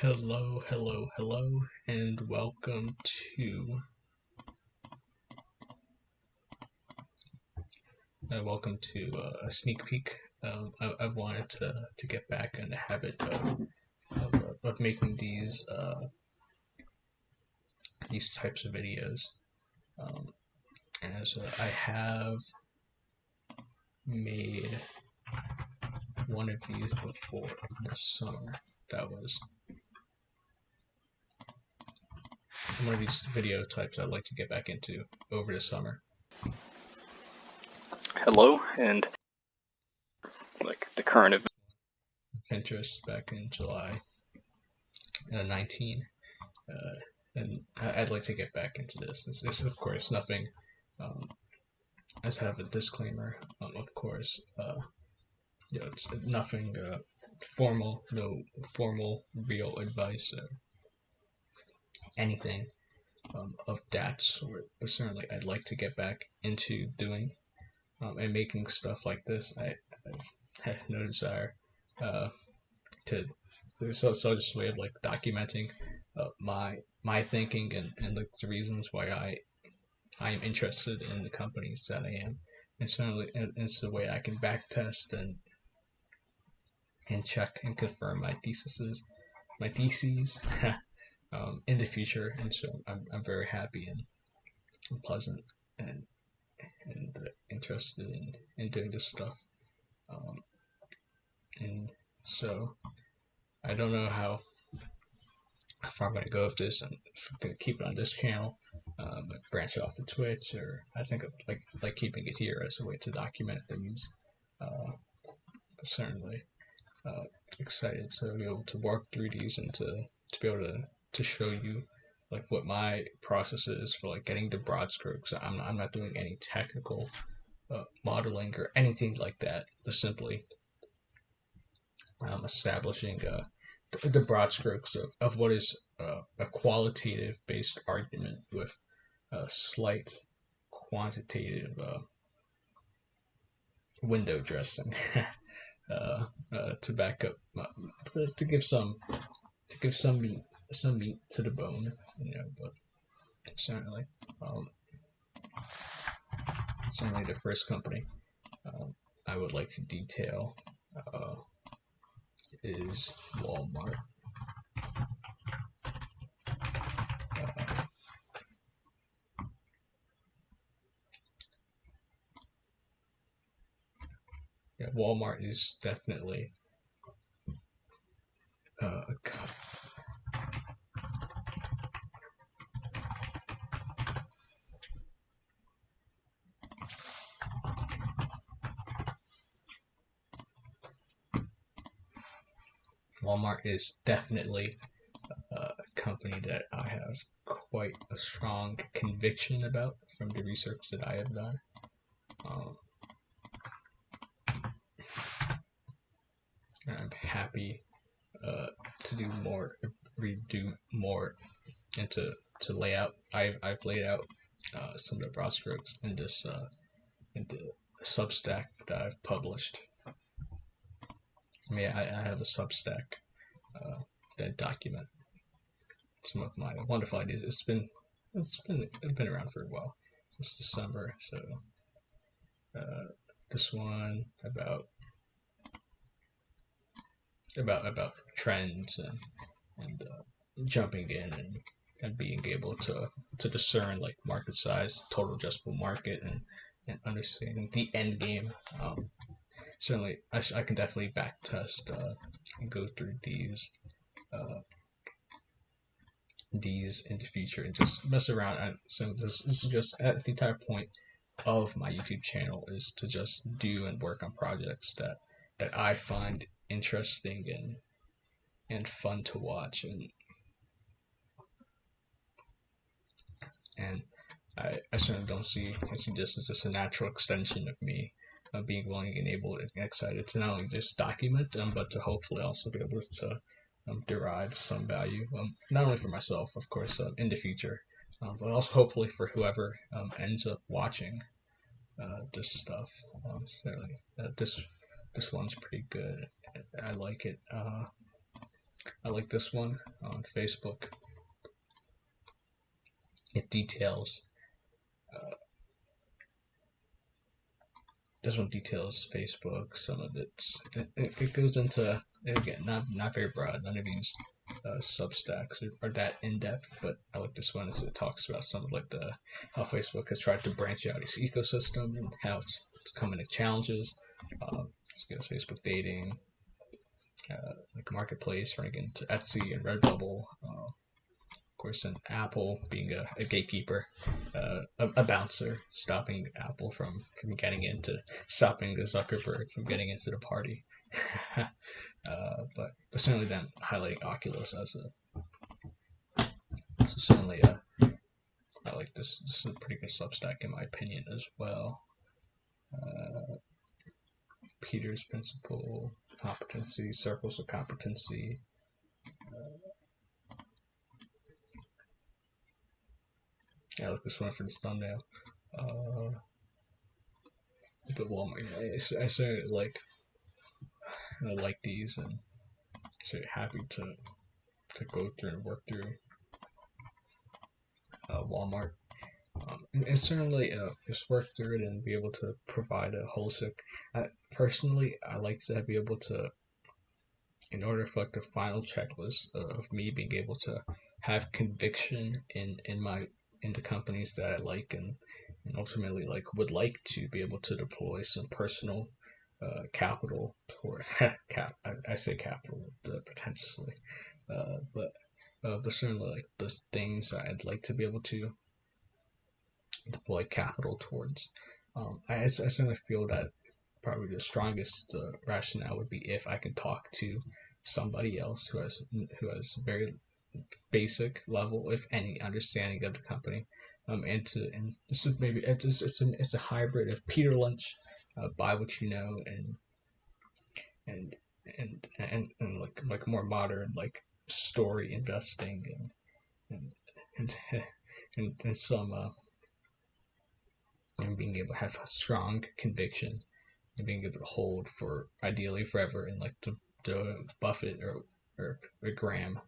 Hello, and welcome to a sneak peek. I've wanted to get back in the habit of making these types of videos, um, as I have made one of these before this summer. That was one of these video types I'd like to get back into over the summer. Hello, and like the current event. Pinterest back in July 19, and I'd like to get back into this. This of course, nothing. As have a disclaimer. Of course, it's nothing formal. No formal, real advice or anything of that sort. But certainly, I'd like to get back into doing and making stuff like this. I have no desire to so just a way of like documenting my thinking and like the reasons why I am interested in the companies that I am, and certainly it's the way I can back test and check and confirm my theses in the future. And so I'm very happy and pleasant and interested in doing this stuff. And so I don't know how far I'm going to go with this, and if I'm going to keep it on this channel, branch it off to Twitch, or I think of like keeping it here as a way to document things. Certainly excited to be able to work through these and to be able to show you like what my process is for like getting the broad strokes. I'm not doing any technical modeling or anything like that. Just simply establishing the broad strokes of what is a qualitative based argument with a slight quantitative window dressing to back up to give some meat to the bone, but certainly certainly the first company I would like to detail is Walmart. Walmart is definitely Walmart is definitely a company that I have quite a strong conviction about from the research that I have done. I'm happy to do more, redo more, and to lay out. I've laid out some of the broad strokes in this in the Substack that I've published. I have a Substack that document some of my wonderful ideas. It's been around for a while, since December. So this one about trends and jumping in and being able to discern like market size, total addressable market, and understanding the end game. Certainly, I can definitely back test and go through these in the future and just mess around. So this is just at the entire point of my YouTube channel is to just do and work on projects that I find interesting and fun to watch, and I certainly don't see this as just a natural extension of me being willing and able and excited to not only just document them, but to hopefully also be able to derive some value, not only for myself, of course, in the future, but also hopefully for whoever ends up watching this stuff. Certainly, this one's pretty good. I like it. I like this one on Facebook. It details. This one details Facebook. Some of it goes into, again, not very broad. None of these Substacks are that in depth, but I like this one as it talks about some of like how Facebook has tried to branch out its ecosystem and how it's coming to challenges. Facebook dating, like marketplace, running into Etsy and Redbubble. Of course, and Apple being a gatekeeper, a bouncer, stopping Apple from getting into, stopping Zuckerberg from getting into the party. But certainly then highlighting Oculus as certainly I like this. This is a pretty good Substack in my opinion as well. Peter's principle, competency, circles of competency. I like this one for the thumbnail. But Walmart, I certainly like these, and so happy to go through and work through Walmart. And certainly just work through it and be able to provide a holistic. Personally, I like to be able to, in order for like the final checklist of me being able to have conviction in the companies that I like, and ultimately like would like to be able to deploy some personal capital toward I say capital potentially, but certainly like the things I'd like to be able to deploy capital towards. I certainly feel that probably the strongest rationale would be if I can talk to somebody else who has very basic level, if any, understanding of the company, and this is maybe it's a hybrid of Peter Lynch, buy what you know, and like more modern like story investing and some and being able to have a strong conviction and being able to hold for ideally forever in like the Buffett or Graham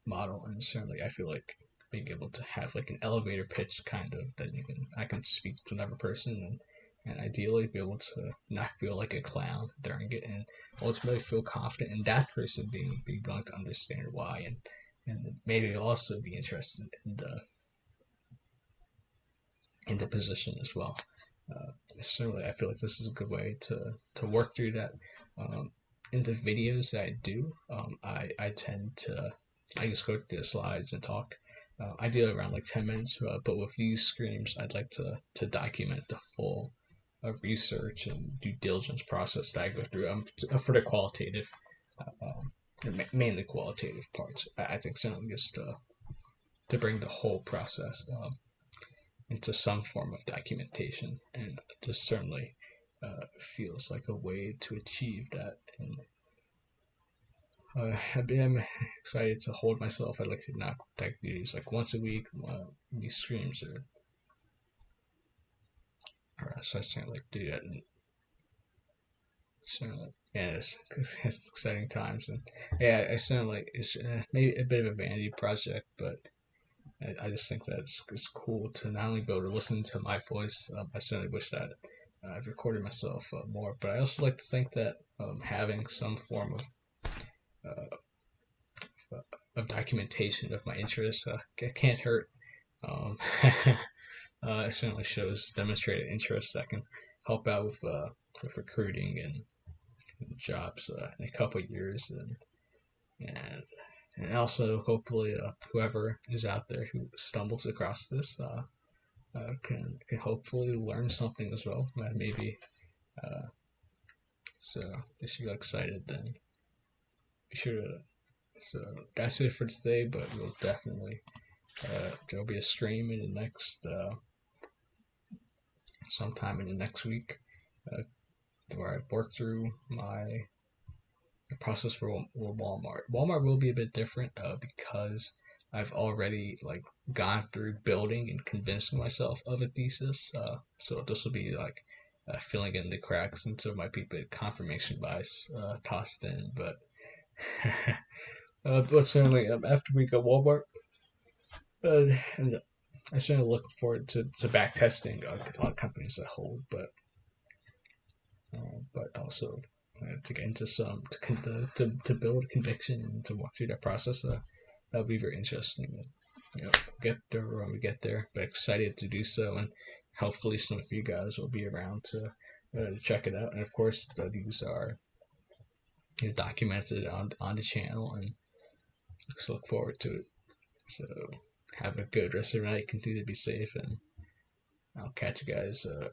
model. And certainly I feel like being able to have like an elevator pitch kind of that I can speak to another person and ideally be able to not feel like a clown during it, and ultimately feel confident in that person being willing to understand why, and maybe also be interested in the position as well. Certainly I feel like this is a good way to work through that. In the videos that I do, I tend to just go through the slides and talk, ideally around like 10 minutes, but with these streams I'd like to document the full research and due diligence process that I go through for the qualitative, mainly qualitative parts. I think certainly just to bring the whole process into some form of documentation, and this certainly feels like a way to achieve that. And I'm excited to hold myself. I'd like to knock tech these like once a week. These streams are so I certainly like to do that. And certainly, yeah, it's exciting times, and yeah, I certainly it's maybe a bit of a vanity project, but I just think that it's cool to not only be able to listen to my voice. I certainly wish that I've recorded myself more, but I also like to think that having some form of documentation of my interests can't hurt. It certainly shows demonstrated interest that can help out with recruiting and jobs in a couple of years, and also hopefully whoever is out there who stumbles across this can hopefully learn something as well. Maybe so if you're excited, then be sure to. So that's it for today, but we'll definitely there'll be a stream in the next sometime in the next week where I work through my process for Walmart. Walmart will be a bit different because I've already like gone through building and convincing myself of a thesis. So this will be like filling in the cracks, and so it might be a bit confirmation bias tossed in, but But certainly after we got Walmart, and I certainly look forward to back testing on companies as a whole, but also to get into some to build conviction and to walk through that process. That'll be very interesting. Get there when we get there, but excited to do so, and hopefully some of you guys will be around to check it out. And of course, these are documented on the channel, and just look forward to it. So have a good rest of your night. Continue to be safe, and I'll catch you guys in